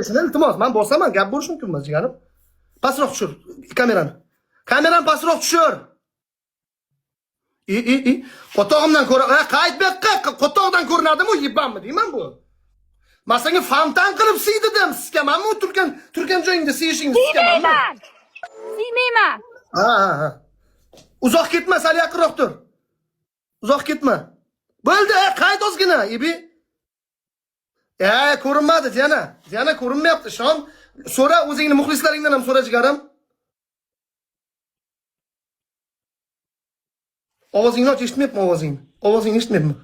iltimos, men bosaman, gap bo'lishi mumkin emas, jigarim. Pastroq tushir kamerani. Kamerani pastroq tushir. Qotog'imdan ko'ra, qayt bu yoqqa, qotog'dan ko'rinadimi, yibbanmi deyman bu. Men senga fontan qilib siydidim sizga. Menmi turgan joyingda siyishingiz sizga menmi? Siymayman. Ha. Uzoq ketma, sal yaqinroq tur. Uzoq ketma. Bo'ldi, qayt ozgina, ibi. Ko'rinmadi, yana ko'rinmayapti. Shon, so'ra o'zingni muxlislaringdan ham so'ra jigarim. Ovozingni och, eshitmayapman ovozingni. Ovozingni eshitmayapman.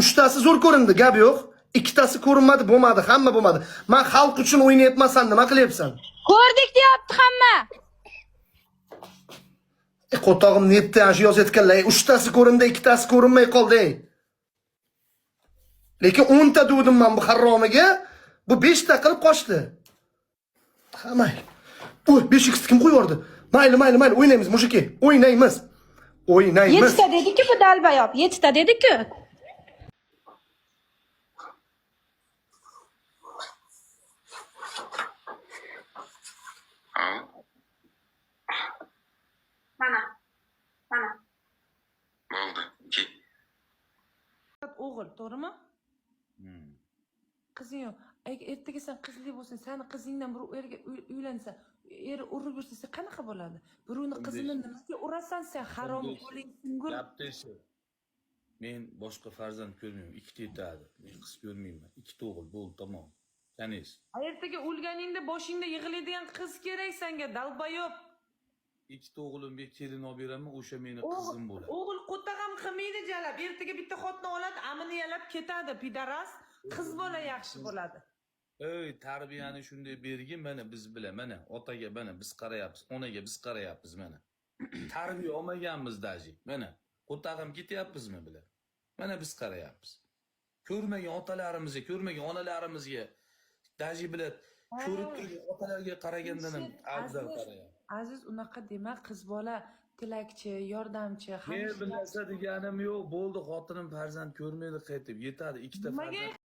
Uchtasi zo'r ko'rindi, gap yo'q. Ikkitasi ko'rinmadi, bo'lmadi, hamma bo'lmadi. Men xalq uchun o'ynayapman, nima qilyapsan? Ko'rdik deyapti hamma. Qotog'im netda shu yozayotganlar. Uchtasi ko'rindi, ikkitasi ko'rinmay qoldi. Lekin 10 ta duvdim men bu harromiga, bu 5 ta qilib qochdi. Ha, mayli. 5x kim qo'yyordi? Mayli, o'ynaymiz, mujiki. O'ynaymiz. 7 ta dedi-ku bu dalbayob, 7 ta dedi-ku. Mana. Bo'ldi. Ket. O'g'il, to'g'rimi? Qizing yo'q. Agar ertaga sen qizli bo'lsang, seni qizingdan bir erga uylansa, er urib yursa, sen qanaqa bo'ladi? Birovni qizini nimaga urasan sen? Harom qo'ling singur. Gapdesi. Men boshqa farzand ko'rmayman. Ikkita yetadi. Men qiz ko'rmayman. Ikkita o'g'il bo'ldi, tamom. Tanis. Ertaga o'lganingda boshingda yig'laydigan qiz kerak senga, dalbayob. Ikkita o'g'limga kelin olib beraman, o'sha meni qizim bo'ladi. O'g'il qo'tag'am qilmaydi jalab. Ertaga bitta xotin oladi, amini yalab ketadi, pidaras. Qiz bola yaxshi bo'ladi. Ey, tarbiyani shunday bergin, mana biz bilan, mana otaga mana biz qarayapmiz, onaga biz qarayapmiz mana. Tarbiya olmaganmiz daji. Mana qo'tag'im ketyapmizmi bilan? Mana biz qarayapmiz. Ko'rmagan otalarimizga, ko'rmagan onalarimizga daji bilan ko'rib turgan otalarga qaragandan ham afzal qarayapmiz. Aziz, unaqa dema, qiz bola tilakchi, yordamchi, Men bir narsa deganim yo'q, bo'ldi, xotinim farzand ko'rmaydi qaytib, yetadi, ikkita farzand.